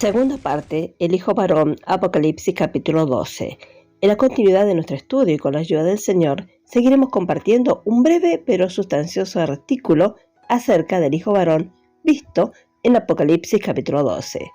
Segunda parte, el Hijo Varón, Apocalipsis capítulo 12. En la continuidad de nuestro estudio y con la ayuda del Señor, seguiremos compartiendo un breve pero sustancioso artículo acerca del Hijo Varón visto en Apocalipsis capítulo 12.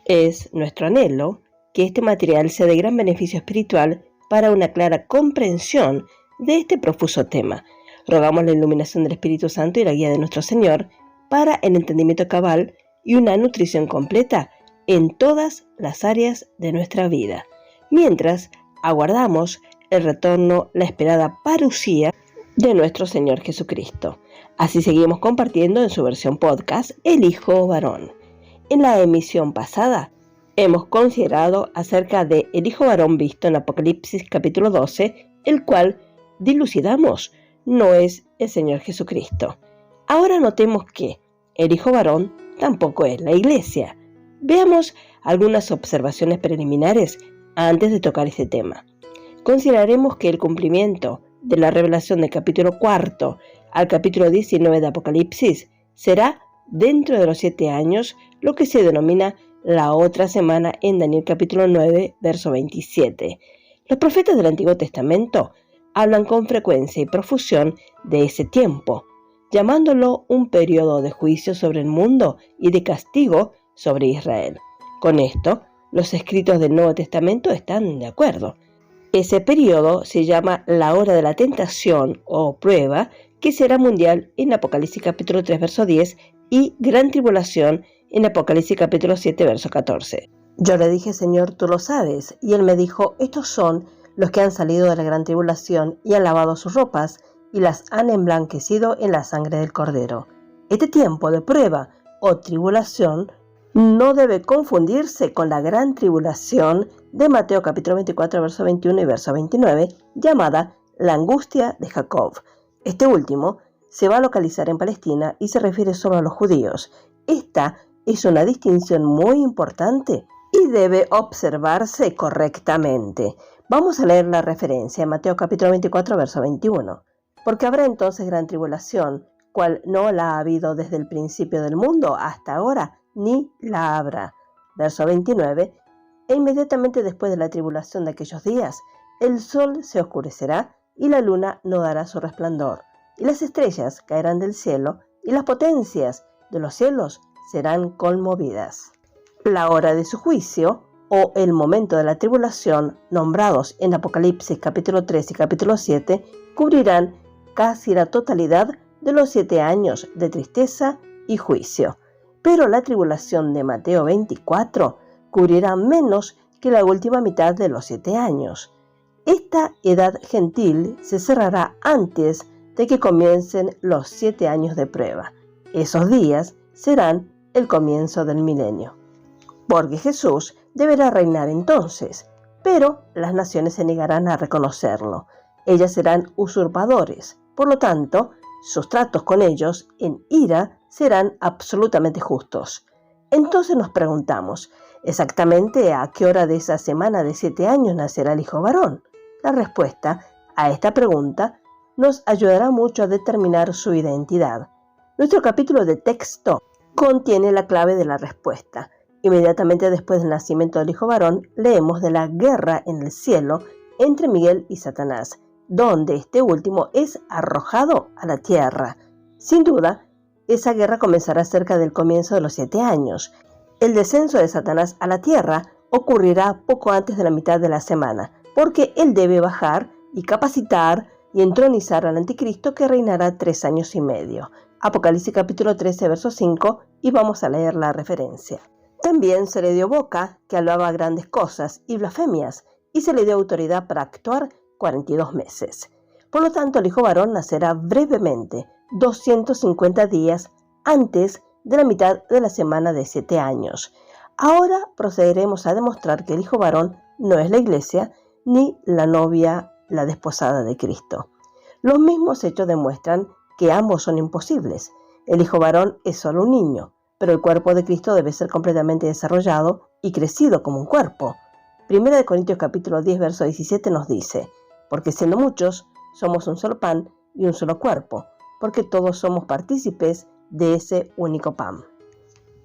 Es nuestro anhelo que este material sea de gran beneficio espiritual para una clara comprensión de este profuso tema. Rogamos la iluminación del Espíritu Santo y la guía de nuestro Señor para el entendimiento cabal y una nutrición completa en todas las áreas de nuestra vida, mientras aguardamos el retorno, la esperada parusía de nuestro Señor Jesucristo. Así seguimos compartiendo en su versión podcast El Hijo Varón. En la emisión pasada hemos considerado acerca de el Hijo Varón visto en Apocalipsis capítulo 12, el cual dilucidamos no es el Señor Jesucristo. Ahora notemos que el Hijo Varón tampoco es la Iglesia. Veamos algunas observaciones preliminares antes de tocar este tema. Consideraremos que el cumplimiento de la revelación del capítulo 4 al capítulo 19 de Apocalipsis será dentro de los 7 años, lo que se denomina la otra semana en Daniel capítulo 9, verso 27. Los profetas del Antiguo Testamento hablan con frecuencia y profusión de ese tiempo, llamándolo un periodo de juicio sobre el mundo y de castigo sobre Israel. Con esto, los escritos del Nuevo Testamento están de acuerdo. Ese periodo se llama la hora de la tentación o prueba, que será mundial en Apocalipsis capítulo 3, verso 10 y gran tribulación en Apocalipsis capítulo 7, verso 14. Yo le dije, Señor, tú lo sabes. Y él me dijo, estos son los que han salido de la gran tribulación y han lavado sus ropas y las han emblanquecido en la sangre del Cordero. Este tiempo de prueba o tribulación no debe confundirse con la gran tribulación de Mateo capítulo 24, verso 21 y verso 29, llamada la angustia de Jacob. Este último se va a localizar en Palestina y se refiere solo a los judíos. Esta es una distinción muy importante y debe observarse correctamente. Vamos a leer la referencia en Mateo capítulo 24, verso 21. Porque habrá entonces gran tribulación, cual no la ha habido desde el principio del mundo hasta ahora, ni la habrá. Verso 29. E inmediatamente después de la tribulación de aquellos días, el sol se oscurecerá y la luna no dará su resplandor, y las estrellas caerán del cielo, y las potencias de los cielos serán conmovidas. La hora de su juicio, o el momento de la tribulación, nombrados en Apocalipsis capítulo 3 y capítulo 7, cubrirán casi la totalidad de los 7 años de tristeza y juicio. Pero la tribulación de Mateo 24 cubrirá menos que la última mitad de los 7 años. Esta edad gentil se cerrará antes de que comiencen los 7 años de prueba. Esos días serán el comienzo del milenio. Porque Jesús deberá reinar entonces, pero las naciones se negarán a reconocerlo. Ellas serán usurpadores. Por lo tanto, sus tratos con ellos en ira serán absolutamente justos. Entonces nos preguntamos, ¿exactamente a qué hora de esa semana de 7 años nacerá el Hijo Varón? La respuesta a esta pregunta nos ayudará mucho a determinar su identidad. Nuestro capítulo de texto contiene la clave de la respuesta. Inmediatamente después del nacimiento del Hijo Varón, leemos de la guerra en el cielo entre Miguel y Satanás, donde este último es arrojado a la tierra. Sin duda, esa guerra comenzará cerca del comienzo de los 7 años. El descenso de Satanás a la tierra ocurrirá poco antes de la mitad de la semana, porque él debe bajar y capacitar y entronizar al anticristo que reinará 3 años y medio. Apocalipsis capítulo 13, verso 5, y vamos a leer la referencia. También se le dio boca que hablaba grandes cosas y blasfemias, y se le dio autoridad para actuar 42 meses. Por lo tanto, el Hijo Varón nacerá brevemente, 250 días antes de la mitad de la semana de 7 años. Ahora procederemos a demostrar que el Hijo Varón no es la Iglesia ni la novia, la desposada de Cristo. Los mismos hechos demuestran que ambos son imposibles. El Hijo Varón es solo un niño, pero el cuerpo de Cristo debe ser completamente desarrollado y crecido como un cuerpo. Primera de Corintios capítulo 10, verso 17 nos dice, porque siendo muchos, somos un solo pan y un solo cuerpo, porque todos somos partícipes de ese único pan.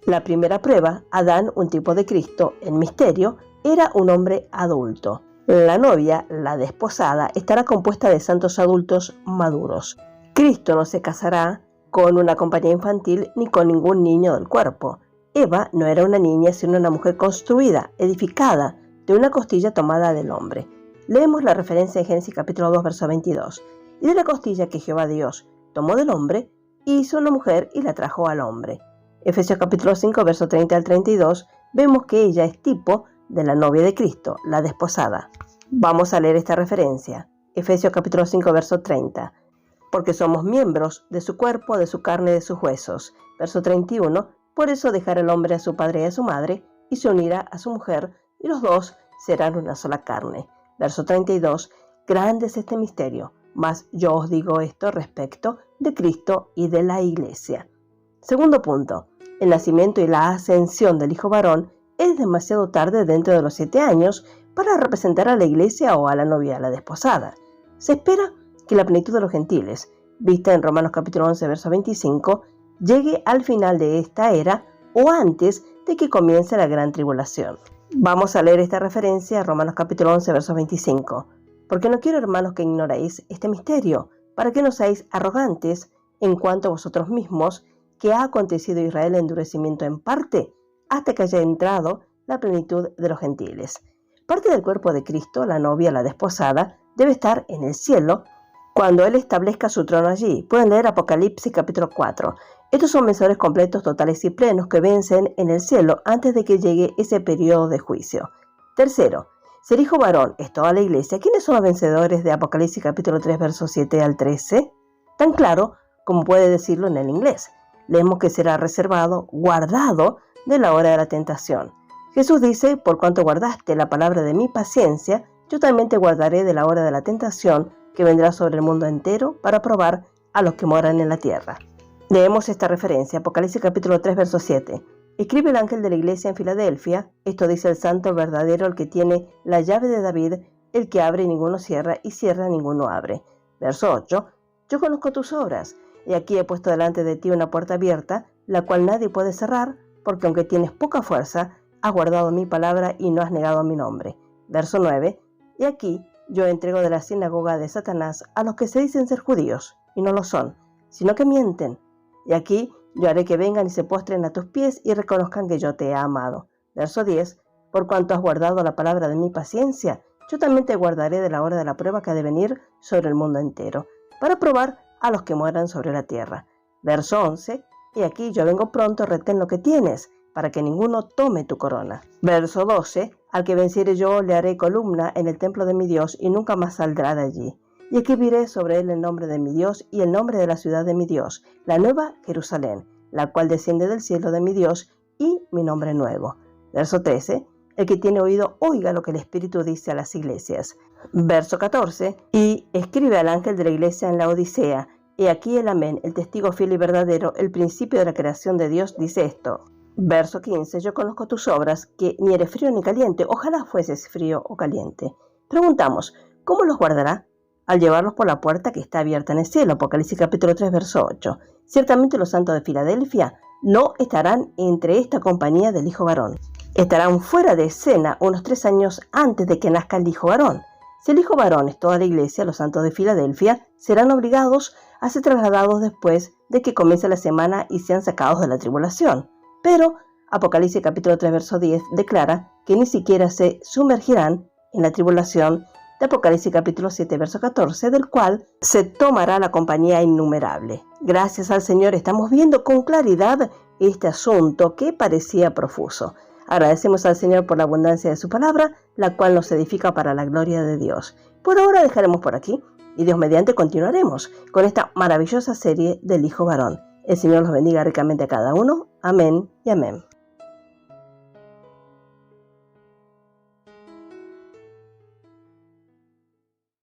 La primera prueba, Adán, un tipo de Cristo, en misterio, era un hombre adulto. La novia, la desposada, estará compuesta de santos adultos maduros. Cristo no se casará con una compañía infantil ni con ningún niño del cuerpo. Eva no era una niña, sino una mujer construida, edificada, de una costilla tomada del hombre. Leemos la referencia en Génesis capítulo 2, verso 22. Y de la costilla que Jehová Dios tomó del hombre, hizo una mujer y la trajo al hombre. Efesios capítulo 5, verso 30 al 32, vemos que ella es tipo de la novia de Cristo, la desposada. Vamos a leer esta referencia. Efesios capítulo 5, verso 30. Porque somos miembros de su cuerpo, de su carne y de sus huesos. Verso 31. Por eso dejará el hombre a su padre y a su madre, y se unirá a su mujer, y los dos serán una sola carne. Verso 32. Grande es este misterio, mas yo os digo esto respecto de Cristo y de la Iglesia. Segundo punto. El nacimiento y la ascensión del hijo varón es demasiado tarde dentro de los 7 años para representar a la Iglesia o a la novia, la desposada. Se espera que la plenitud de los gentiles, vista en Romanos capítulo 11, verso 25, llegue al final de esta era o antes de que comience la gran tribulación. Vamos a leer esta referencia a Romanos capítulo 11, verso 25. Porque no quiero, hermanos, que ignoréis este misterio, para que no seáis arrogantes en cuanto a vosotros mismos, que ha acontecido a Israel endurecimiento en parte, hasta que haya entrado la plenitud de los gentiles. Parte del cuerpo de Cristo, la novia, la desposada, debe estar en el cielo cuando Él establezca su trono allí. Pueden leer Apocalipsis capítulo 4. Estos son vencedores completos, totales y plenos que vencen en el cielo antes de que llegue ese periodo de juicio. Tercero, si el hijo varón es toda la iglesia, ¿quiénes son los vencedores de Apocalipsis capítulo 3, versos 7 al 13? Tan claro como puede decirlo en el inglés. Leemos que será reservado, guardado de la hora de la tentación. Jesús dice, por cuanto guardaste la palabra de mi paciencia, yo también te guardaré de la hora de la tentación que vendrá sobre el mundo entero para probar a los que moran en la tierra. Leemos esta referencia, Apocalipsis capítulo 3, verso 7. Escribe el ángel de la iglesia en Filadelfia, esto dice el santo, el verdadero, el que tiene la llave de David, el que abre y ninguno cierra, y cierra y ninguno abre. Verso 8. Yo conozco tus obras, y aquí he puesto delante de ti una puerta abierta, la cual nadie puede cerrar, porque aunque tienes poca fuerza, has guardado mi palabra y no has negado mi nombre. Verso 9. Y aquí yo entrego de la sinagoga de Satanás a los que se dicen ser judíos, y no lo son, sino que mienten. Y aquí yo haré que vengan y se postren a tus pies y reconozcan que yo te he amado. Verso 10. Por cuanto has guardado la palabra de mi paciencia, yo también te guardaré de la hora de la prueba que ha de venir sobre el mundo entero, para probar a los que mueran sobre la tierra. Verso 11. Y aquí yo vengo pronto, retén lo que tienes, para que ninguno tome tu corona. Verso 12. Al que venciere yo le haré columna en el templo de mi Dios y nunca más saldrá de allí. Y escribiré sobre él el nombre de mi Dios y el nombre de la ciudad de mi Dios, la nueva Jerusalén, la cual desciende del cielo de mi Dios, y mi nombre nuevo. Verso 13. El que tiene oído, oiga lo que el Espíritu dice a las iglesias. Verso 14. Y escribe al ángel de la iglesia en la Odisea. He aquí el amén, el testigo fiel y verdadero, el principio de la creación de Dios, dice esto. Verso 15. Yo conozco tus obras, que ni eres frío ni caliente. Ojalá fueses frío o caliente. Preguntamos, ¿cómo los guardará? Al llevarlos por la puerta que está abierta en el cielo. Apocalipsis capítulo 3, verso 8. Ciertamente los santos de Filadelfia no estarán entre esta compañía del hijo varón. Estarán fuera de escena unos 3 años antes de que nazca el hijo varón. Si el hijo varón es toda la iglesia, los santos de Filadelfia serán obligados a ser trasladados después de que comience la semana y sean sacados de la tribulación. Pero Apocalipsis capítulo 3, verso 10 declara que ni siquiera se sumergirán en la tribulación de Apocalipsis capítulo 7, verso 14, del cual se tomará la compañía innumerable. Gracias al Señor estamos viendo con claridad este asunto que parecía profuso. Agradecemos al Señor por la abundancia de su palabra, la cual nos edifica para la gloria de Dios. Por ahora dejaremos por aquí, y Dios mediante continuaremos con esta maravillosa serie del Hijo Varón. El Señor los bendiga ricamente a cada uno. Amén y amén.